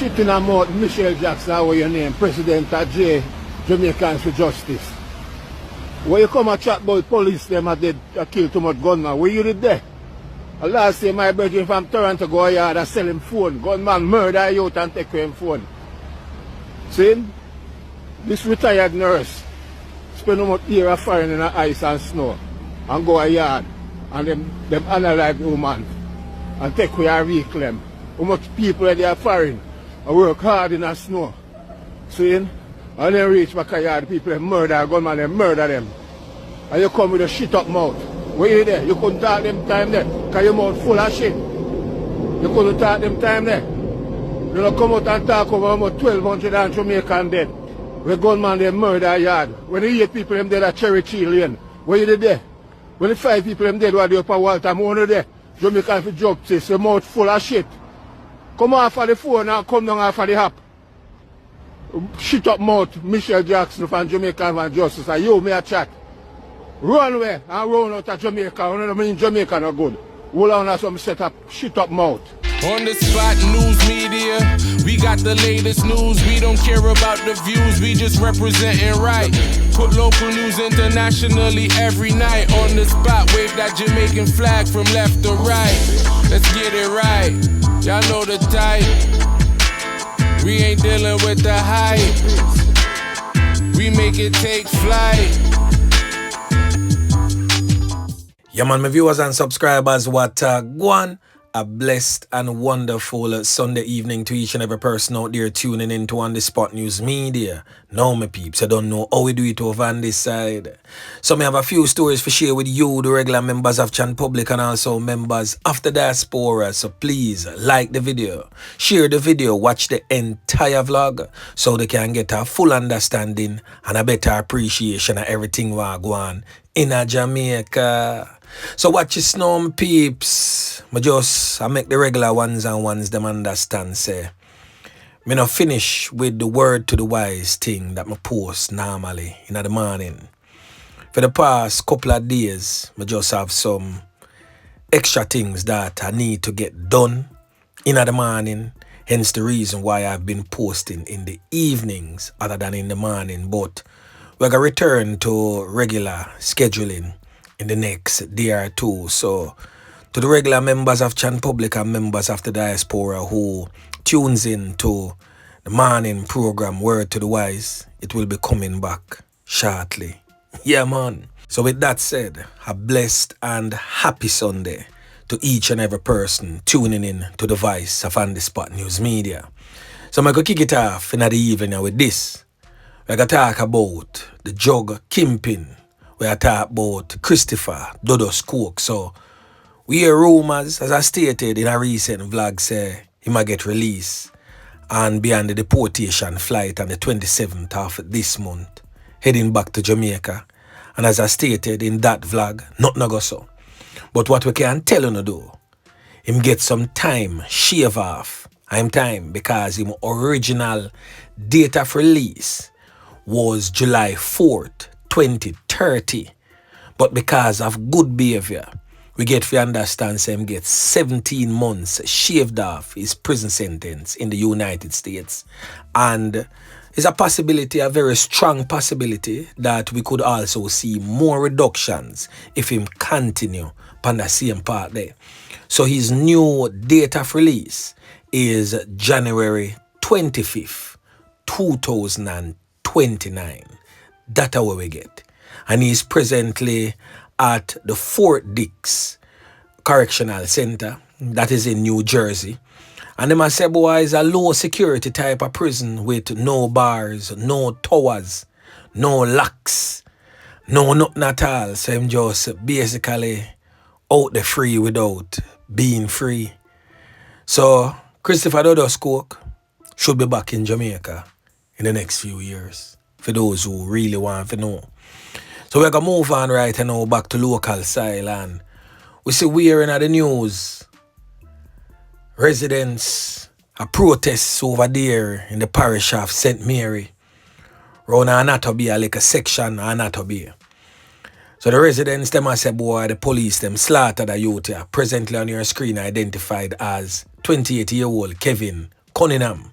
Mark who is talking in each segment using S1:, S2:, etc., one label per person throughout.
S1: shit in a mouth, Michelle Jackson, how your name, President of Jamaicans for Justice. When you come and chat about police, them are dead, kill too much gunman, where you did there? Last year, my brother from Toronto go yard and sell him phone. Gunman murder you out and take him phone. See? This retired nurse spend how much year of Farin in the ice and snow and go a yard and them analyze the woman and take away her reclaim. How much people are there Farin and work hard in the snow. See? And then reach back a yard, people murder gunman, they murder them. And you come with a shit up mouth. Where you there? You couldn't talk them time there. Because your mouth full of shit. You couldn't talk them time there. You don't come out and talk over about 1,200 and Jamaican dead. Where gunman they murder a yard. When the 8 people them dead at Cherry Tree Lane. Where you there? When the 5 people them dead were there up at Walter Mono there. Jamaican for justice, your mouth full of shit. Come off of the phone and come down off of the app. Shit up mouth, Michelle Jackson from Jamaican for Justice. And you may a chat. Run away and run out of Jamaica. I mean Jamaica no good. Hold on to some set up shit up mouth.
S2: On the spot news media, we got the latest news. We don't care about the views, we just representing right. Put local news internationally every night. On the spot, wave that Jamaican flag from left to right. Let's get it right, y'all know the type. We ain't dealing with the hype. We make it take flight.
S3: Yeah man, my viewers and subscribers, what go on. A blessed and wonderful Sunday evening to each and every person out there tuning in to On The Spot News Media. Now my peeps, I don't know how we do it over on this side. So I have a few stories to share with you, the regular members of Chan Public and also members of the diaspora. So please like the video, share the video, watch the entire vlog so they can get a full understanding and a better appreciation of everything we go on in a Jamaica. So watch your snow, peeps. I make the regular ones and ones them understand, say. Me not finish with the word to the wise thing that me post normally in the morning. For the past couple of days, me just have some extra things that I need to get done in the morning. Hence the reason why I've been posting in the evenings other than in the morning. But we're going to return to regular scheduling in the next day or two. So to the regular members of Chan Public and members of the diaspora who tunes in to the morning program Word to the Wise, it will be coming back shortly. Yeah man. So with that said, a blessed and happy Sunday to each and every person tuning in to the voice of On The Spot News Media. So I'm going to kick it off in the evening with this. We're going to talk about the drug kingpin. We are talking about Christopher Dodos Cook. So we hear rumors, as I stated in a recent vlog, say he might get released and be on the deportation flight on the 27th of this month, heading back to Jamaica. And as I stated in that vlog, nothing go so. But what we can tell you do, him get some time shave off. I'm time because him original date of release was July 4th. 2030, but because of good behavior, we get to understand him get 17 months shaved off his prison sentence in the United States, and it's a possibility, a very strong possibility, that we could also see more reductions if him continue on the same part there. So his new date of release is January 25th, 2029. That's how we get. And he's presently at the Fort Dix Correctional Center, that is in New Jersey. And them say, boy, is a low security type of prison with no bars, no towers, no locks, no nothing at all. So I'm just basically out the free without being free. So Christopher Dodos Cook should be back in Jamaica in the next few years, for those who really want to know. So we're going to move on right now back to local style, and we see we're in the news. Residents are protests over there in the parish of St. Mary, around Anatobia, like a section of Anatobia. So the residents, them say, boy, the police, them slaughtered a youth here, presently on your screen identified as 28-year-old Kevin Cunningham.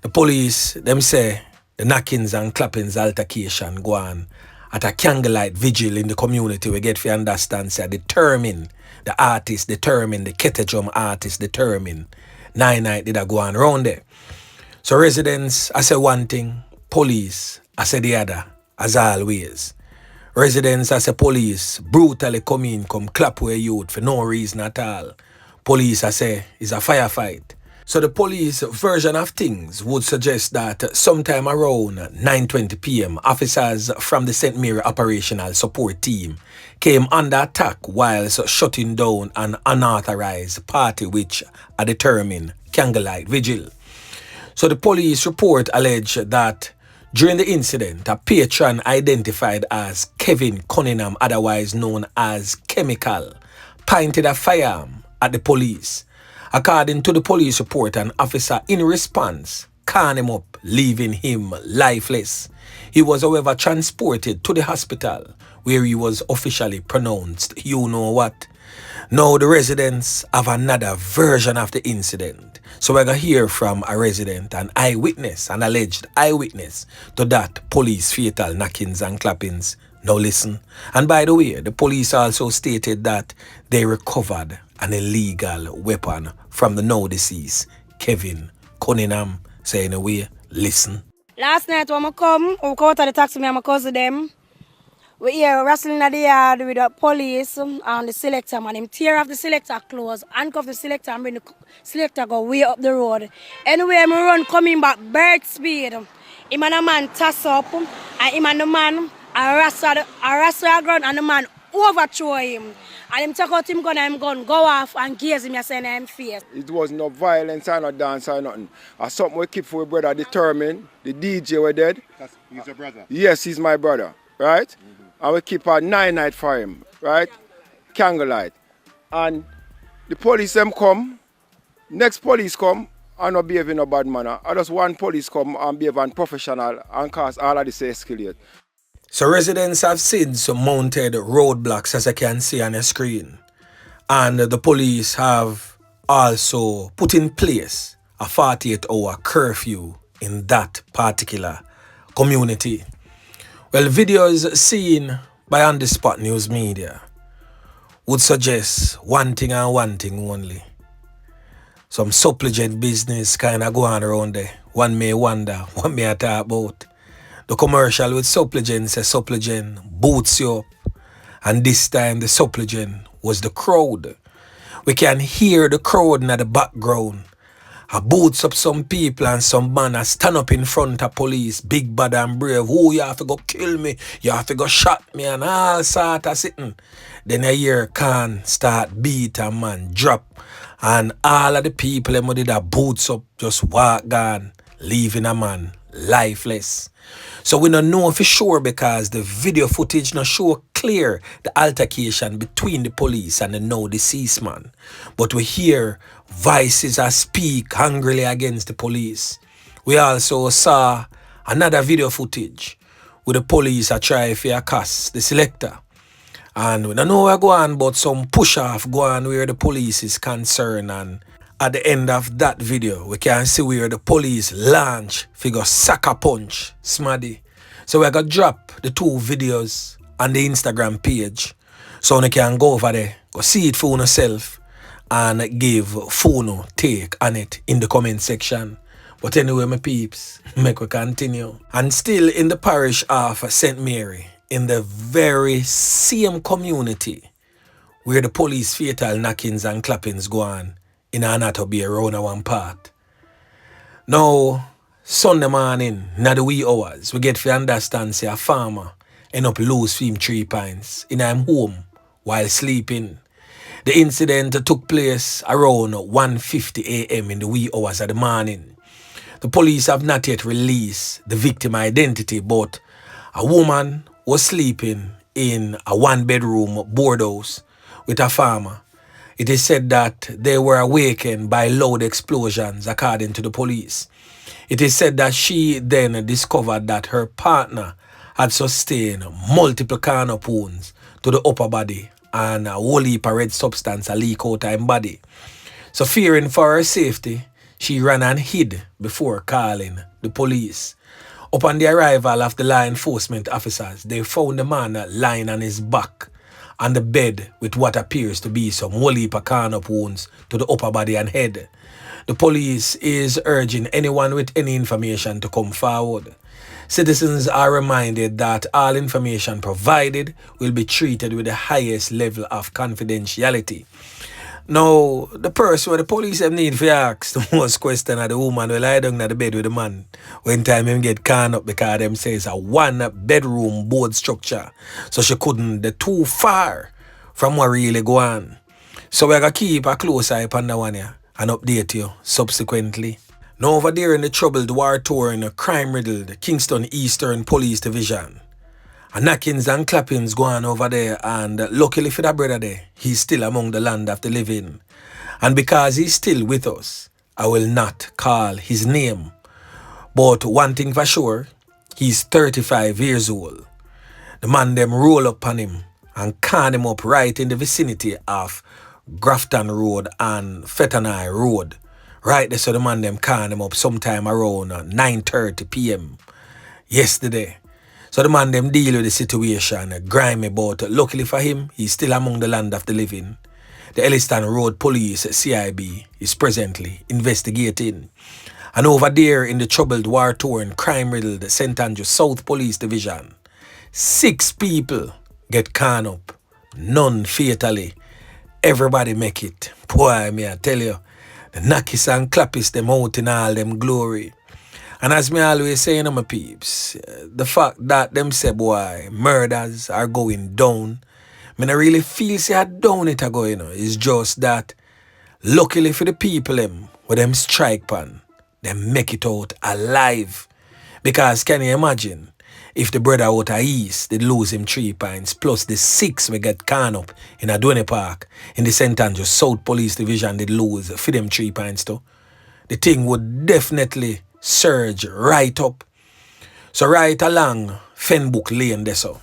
S3: The police, them say, the knockings and clappings altercation go on at a candlelight vigil in the community. We get to understand, say, the artist determined, the Ketejum artist determined. 9 night did I go on around there. So residents, I say one thing, police, I say the other, as always. Residents, I say police, brutally come clap with youth for no reason at all. Police, I say, is a firefight. So the police version of things would suggest that sometime around 9:20 p.m., officers from the St. Mary Operational Support Team came under attack whilst shutting down an unauthorized party which are determined candlelight vigil. So the police report alleged that during the incident, a patron identified as Kevin Cunningham, otherwise known as Chemical, pointed a firearm at the police. According to the police report, an officer in response canned him up, leaving him lifeless. He was, however, transported to the hospital where he was officially pronounced, you know what. Now the residents have another version of the incident. So we're going to hear from a resident, an eyewitness, an alleged eyewitness to that police fatal knockings and clappings. Now listen. And by the way, the police also stated that they recovered an illegal weapon from the now deceased Kevin Cunningham. So anyway, listen.
S4: Last night when I come out of the taxi, me and my cousin them, we here wrestling in the yard with the police and the selector, man. Him tear off the selector clothes, handcuff the selector and bring the selector go way up the road. Anyway, I run coming back bird speed. Him and a man toss up and him and the man wrestle the ground and the man overthrow him. And him take out him gun and him gun go off and gaze him and say in him face.
S5: It was no violence or no dance or nothing. Something we keep for my brother determined. The DJ were dead.
S6: He's your brother?
S5: Yes, he's my brother, right? Mm-hmm. And we keep a 9 night for him, right? Candlelight. And the police them come, next police come and not behave in a bad manner. And just one police come and behave unprofessional and cause all of this to escalate.
S3: So residents have since mounted roadblocks, as I can see on the screen. And the police have also put in place a 48-hour curfew in that particular community. Well, videos seen by On The Spot News Media would suggest one thing and one thing only. Some supplicant business kind of going around there. One may wonder what may I talk about. The commercial with supplicant says supplicant boots you up. And this time the supplicant was the crowd. We can hear the crowd in the background. I boots up some people and some man stand up in front of police, big bad and brave. Oh, you have to go kill me, you have to go shot me and all sort of sitting. Then I hear can start beat a man drop. And all of the people them did that boots up just walk gone, leaving a man lifeless. So we don't know for sure because the video footage not show clear the altercation between the police and the now deceased man. But we hear voices that speak angrily against the police. We also saw another video footage where the police are trying to accost the selector. And we don't know where go on, but some push off go on where the police is concerned. And at the end of that video, we can see where the police launch figure sucker punch Smaddy. So we're going to drop the 2 videos on the Instagram page. So you can go over there, go see it for yourself and give Funo take on it in the comment section. But anyway, my peeps, make we continue. And still in the parish of St. Mary, in the very same community where the police fatal knockings and clappings go on, in another be around one part. Now, Sunday morning, in the wee hours, we get to understand say a farmer end up lose him 3 pints in him home while sleeping. The incident took place around 1:50 a.m. in the wee hours of the morning. The police have not yet released the victim identity, but a woman was sleeping in a 1-bedroom board house with a farmer. It is said that they were awakened by loud explosions, according to the police. It is said that she then discovered that her partner had sustained multiple carnal wounds to the upper body and a whole heap of red substance a leak out of her body. So fearing for her safety, She ran and hid before calling the police. Upon the arrival of the law enforcement officers, they found the man lying on his back on the bed with what appears to be some whole heap of corn-up wounds to the upper body and head. The police is urging anyone with any information to come forward. Citizens are reminded that all information provided will be treated with the highest level of confidentiality. Now, the person where the police have need for ask the most question of the woman who lie down at the bed with the man when time him get caught up because them say it's a one-bedroom board structure. So she couldn't be too far from what really go on. So we're going to keep a close eye upon that one here and update you subsequently. Now over there in the troubled, war-torn, crime-riddled Kingston Eastern Police Division, and knockings and clappings go on over there, and luckily for that brother there, he's still among the land of the living. And because he's still with us, I will not call his name. But one thing for sure, he's 35 years old. The man them roll up on him and can him up right in the vicinity of Grafton Road and Fettanai Road. Right there, so the man them can him up sometime around 9:30 p.m. yesterday. So the man them deal with the situation, grimy, but luckily for him, he's still among the land of the living. The Elliston Road Police, CIB, is presently investigating. And over there in the troubled, war-torn, crime-riddled St. Andrew South Police Division, 6 people get caught up, none fatally. Everybody make it. Boy, me I tell you, the knockies and clappies them out in all them glory. And as me always say, my peeps, the fact that them say, boy, murders are going down, me not really feel say how down it are going. It's just that, luckily for the people them, with them strike pan, them make it out alive. Because can you imagine, if the brother out of East, they'd lose him 3 points, plus the 6 we get caught up in Duhaney Park, in the St. Andrew South Police Division, they'd lose for them 3 points too. The thing would definitely surge right up. So right along Fenbook Lane there so,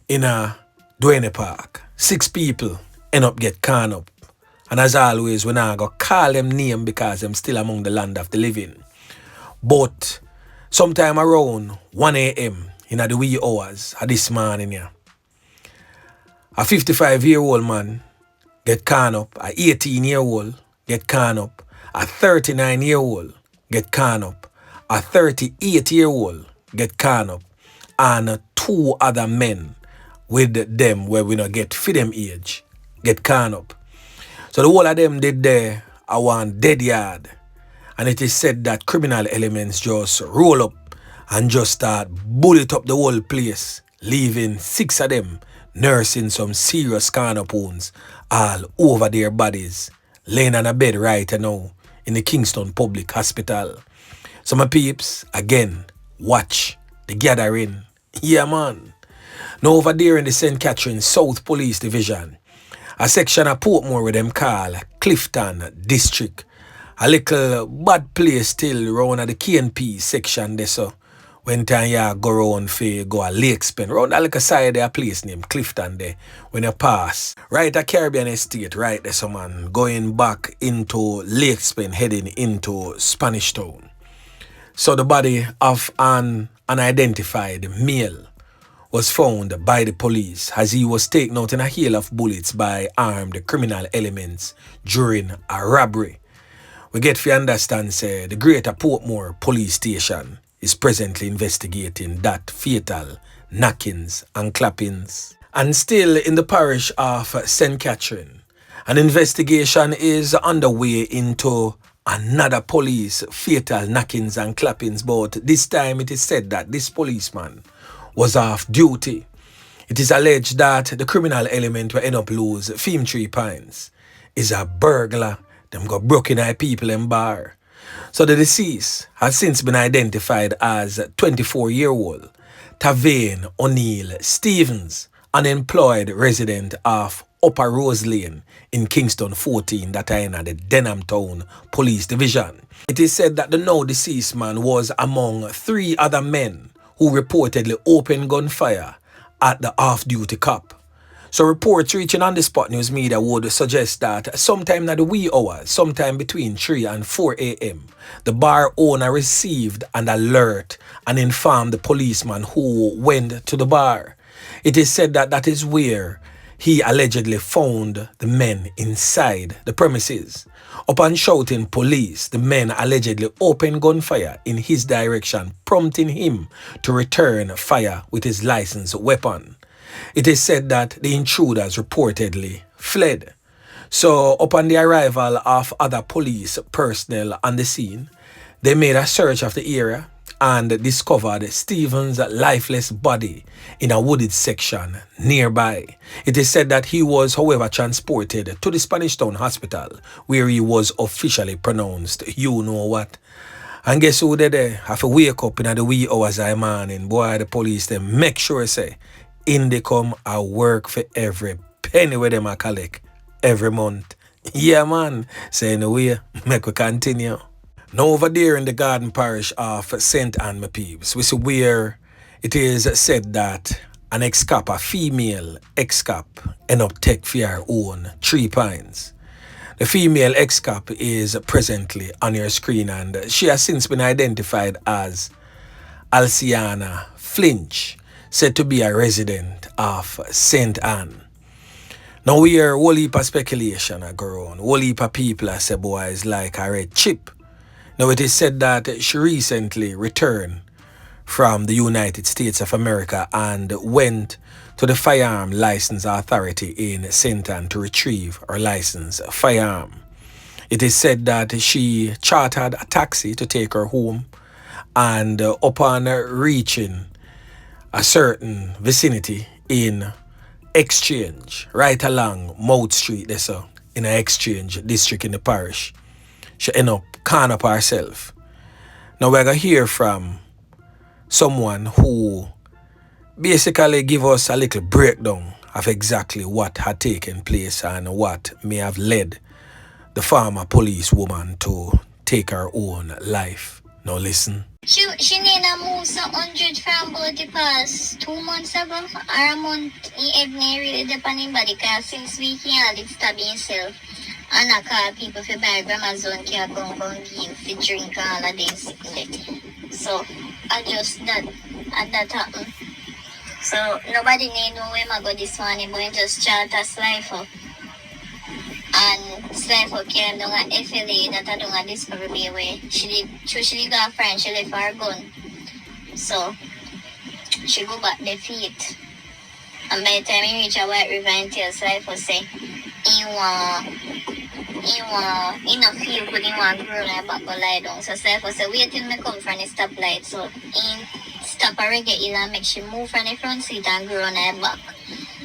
S3: in Duhaney Park, 6 people end up get caught up. And as always, we not go call them name because them still among the land of the living. But sometime around 1 a.m. in the wee hours of this morning here, a 55-year-old man get caught up, a 18-year-old get caught up, a 39-year-old get caught up, a 38-year-old get caught up, and 2 other men with them where we not get for them age get caught up. So the whole of them did there a one dead yard, and it is said that criminal elements just roll up and just start bullet up the whole place, leaving 6 of them nursing some serious corner wounds all over their bodies, laying on a bed right now in the Kingston Public Hospital. So my peeps, again, watch the gathering. Yeah, man. Now over there in the St. Catherine South Police Division, a section of Portmore with them call Clifton District. A little bad place still around at the KNP section there so. When time you go around for go a Lakespen, around that little side there a place named Clifton there, when you pass, right at Caribbean Estate, right there so man, going back into Lakespen, heading into Spanish Town. So the body of an unidentified male was found by the police as he was taken out in a hail of bullets by armed criminal elements during a robbery. We get to understand, say, the Greater Portmore Police Station is presently investigating that fatal knockings and clappings. And still in the parish of St. Catherine, an investigation is underway into another police fatal knockings and clappings, but this time it is said that this policeman was off duty. It is alleged that the criminal element will end up lose 3 points is a burglar. Them got broken eye people in bar. So the deceased has since been identified as 24-year-old Tavane O'Neill Stevens, unemployed resident of Upper Rose Lane in Kingston 14, that are in the Denham Town Police Division. It is said that the now deceased man was among 3 other men who reportedly opened gunfire at the off-duty cop. So reports reaching on the Spot News Media would suggest that sometime in the wee hours, sometime between 3 and 4 a.m., the bar owner received an alert and informed the policeman who went to the bar. It is said that that is where he allegedly found the men inside the premises. Upon shouting police, the men allegedly opened gunfire in his direction, prompting him to return fire with his licensed weapon. It is said that the intruders reportedly fled. So upon the arrival of other police personnel on the scene, they made a search of the area and discovered Stephen's lifeless body in a wooded section nearby. It is said that he was, however, transported to the Spanish Town Hospital, where he was officially pronounced, you know what. And guess who they there? Have to wake up in the wee hours of the morning. Boy, the police, they make sure say, in they come a work for every penny where them a collect every month. Yeah, man. So anyway, make we continue. Now over there in the Garden Parish of St. Ann, my peeps, we see where it is said that an ex-cop, a female ex-cop, end up take for her own 3 pints. The female ex-cop is presently on your screen and she has since been identified as Alciana Flinch, said to be a resident of St. Ann. Now we hear a whole heap of speculation go on. Whole heap of people say boy is like a red chip. Now it is said that she recently returned from the United States of America and went to the Firearm License Authority in St. Ann to retrieve her licensed firearm. It is said that she chartered a taxi to take her home, and upon reaching a certain vicinity in Exchange, right along Mount Street, there's in an Exchange district in the parish, she end up calling up herself. Now we're going to hear from someone who basically give us a little breakdown of exactly what had taken place and what may have led the former police woman to take her own life. Now listen.
S6: She need a move so 100 from about the past 2 months ago or a month. He really depending body because since we can't stop himself and I call people for buy grandma's own can come give for drink all of this. So I just that happened. So nobody need know where I go this morning, but just chat us life up. And Slifer came down at FLA that I don't have discovery me where she got a friend, she left her gun. So she go back the feet. And by the time he reach a White River and tell Slifer say he not feel good, he want to grow like back go lie down. So Slifer say wait till me come from the stoplight. So he stop a reggae hill and make she move from the front seat and grow on her back.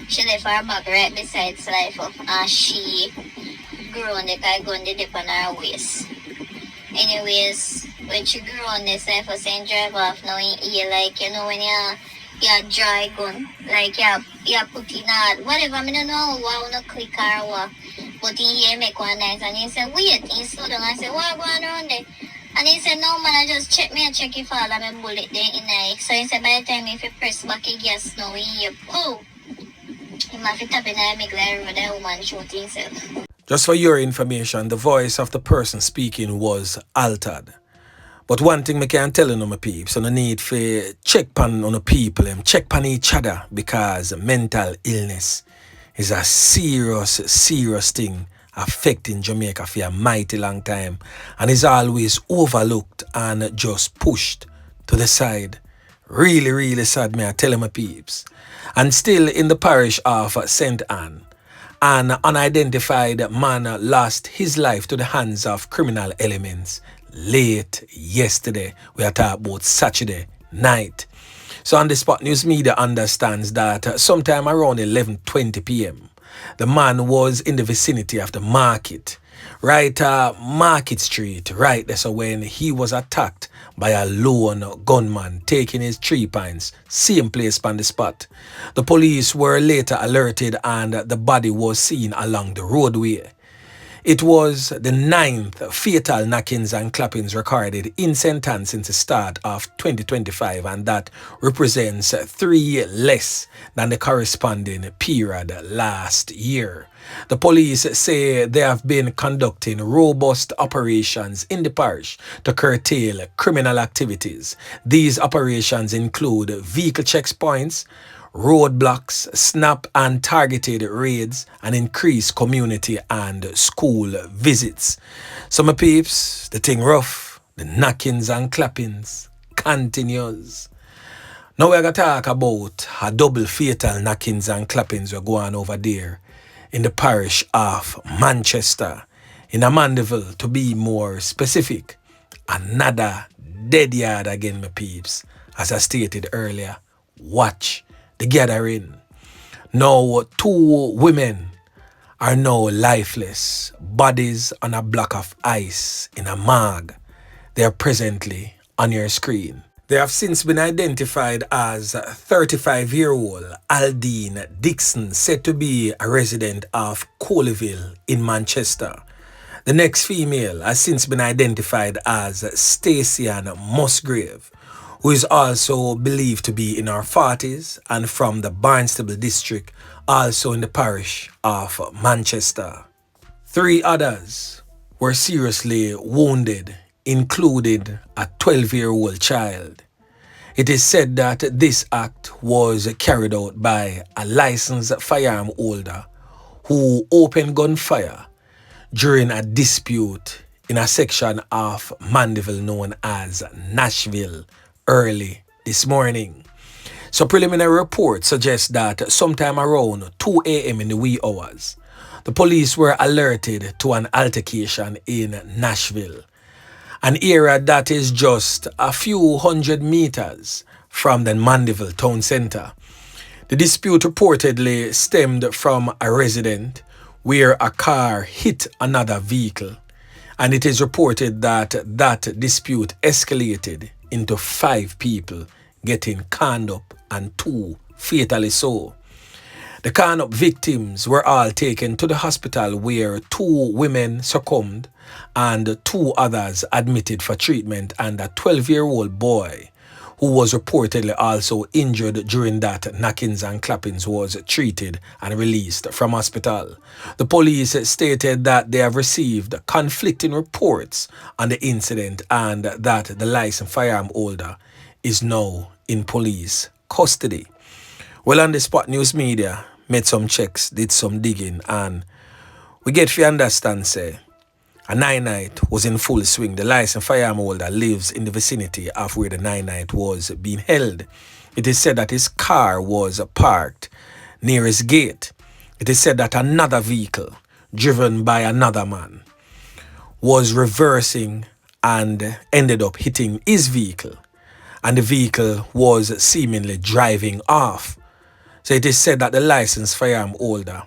S6: She left her back right beside Slifer and she grew on the car gun the dip on her waist. Anyways, when she grew on the Slifer saying drive off now in ear like you know when you dry gun like you put in hard whatever I don't know why I don't click or what. But in here make one nice and he said wait, he slow down and said what going around there? And he said no man I just check me and check if all of my bullet there in there. So he said by the time if you press back the gas now in here, oh, he might tap in there make like the woman shoot himself.
S3: Just for your information, the voice of the person speaking was altered. But one thing I can tell you, my peeps, no need for check on the people, check on each other, because mental illness is a serious thing affecting Jamaica for a mighty long time and is always overlooked and just pushed to the side. Really sad, me I tell you, my peeps. And still in the parish of St. Ann, an unidentified man lost his life to the hands of criminal elements late yesterday. We are talking about Saturday night. So on the Spot News Media understands that sometime around 11:20 p.m. the man was in the vicinity of the market, right Market Street, right there. So when he was attacked by a lone gunman taking his 3 pints, same place on the spot. The police were later alerted and the body was seen along the roadway. It was the 9th fatal knockings and clappings recorded in St. Ann since the start of 2025, and that represents 3 less than the corresponding period last year. The police say they have been conducting robust operations in the parish to curtail criminal activities. These operations include vehicle checkpoints, roadblocks, snap and targeted raids, and increased community and school visits. So my peeps, the thing rough, the knockings and clappings continues. Now we're going to talk about a double fatal knockings and clappings we're going over there in the parish of Manchester, in a Mandeville to be more specific. Another dead yard again, my peeps. As I stated earlier, watch the gathering. Now, 2 women are now lifeless, bodies on a block of ice in a morgue. They are presently on your screen. They have since been identified as 35-year-old Aldeen Dixon, said to be a resident of Coleyville in Manchester. The next female has since been identified as Stacyann Musgrave, who is also believed to be in her 40s and from the Barnstable district, also in the parish of Manchester. 3 others were seriously wounded, including a 12-year-old child. It is said that this act was carried out by a licensed firearm holder who opened gunfire during a dispute in a section of Mandeville known as Nashville early this morning. So preliminary reports suggest that sometime around 2 a.m. in the wee hours, the police were alerted to an altercation in Nashville, an area that is just a few hundred meters from the Mandeville town center. The dispute reportedly stemmed from a resident where a car hit another vehicle, and it is reported that that dispute escalated into 5 people getting conned up and 2 fatally so. The conned up victims were all taken to the hospital where 2 women succumbed and 2 others admitted for treatment, and a 12-year-old boy who was reportedly also injured during that knockings and clappings was treated and released from hospital. The police stated that they have received conflicting reports on the incident and that the licensed firearm holder is now in police custody. Well, on the Spot News Media, made some checks, did some digging, and we get to understand, say, a 9-night was in full swing. The licensed firearm holder lives in the vicinity of where the 9-night was being held. It is said that his car was parked near his gate. It is said that another vehicle, driven by another man, was reversing and ended up hitting his vehicle, and the vehicle was seemingly driving off. So it is said that the licensed firearm holder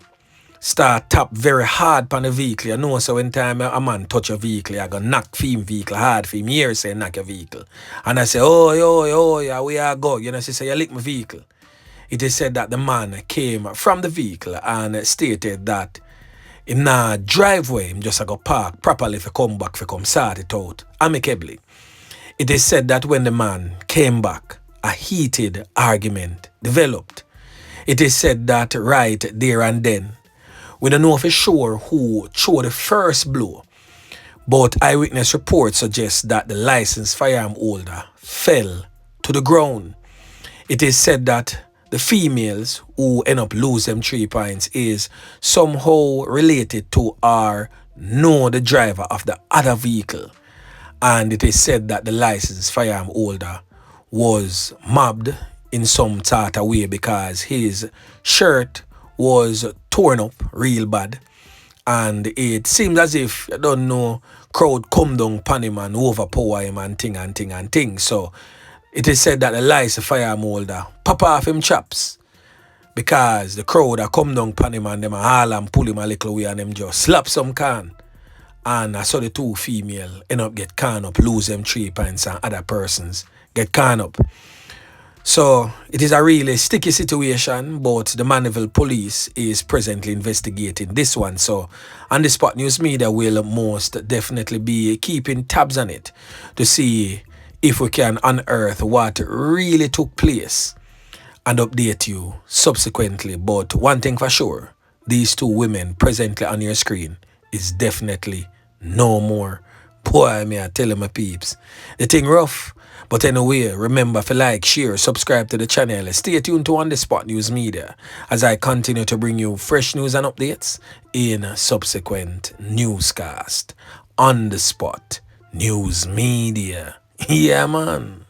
S3: start tap very hard on the vehicle. You know, so when time a man touch a vehicle, I gonna knock him vehicle hard for him. Here say knock your vehicle. And I say, oh, yeah, we are go. You know, she say, you lick my vehicle. It is said that the man came from the vehicle and stated that in the driveway, him just go park properly for come back, for come sort it out amicably. It is said that when the man came back, a heated argument developed. It is said that right there and then, we don't know for sure who threw the first blow, but eyewitness reports suggest that the licensed firearm holder fell to the ground. It is said that the females who end up losing 3 points is somehow related to or know the driver of the other vehicle. And it is said that the licensed firearm holder was mobbed in some sort of way because his shirt was torn up real bad, and it seems as if, you don't know, crowd come down upon him and overpower him and thing. So it is said that the licensed firearm holder pop off him chops because the crowd are come down upon him and them haul and pull him a little way and them just slap some can. And I saw the 2 female end up get can up, lose them 3 points, and other persons get can up. So it is a really sticky situation, but the Mandeville police is presently investigating this one. So on the Spot News Media will most definitely be keeping tabs on it to see if we can unearth what really took place and update you subsequently. But one thing for sure, these two women presently on your screen is definitely no more. Boy, me I tell you my peeps, the thing rough. But anyway, remember to like, share, subscribe to the channel. Stay tuned to On The Spot News Media as I continue to bring you fresh news and updates in subsequent newscast. On The Spot News Media. Yeah, man.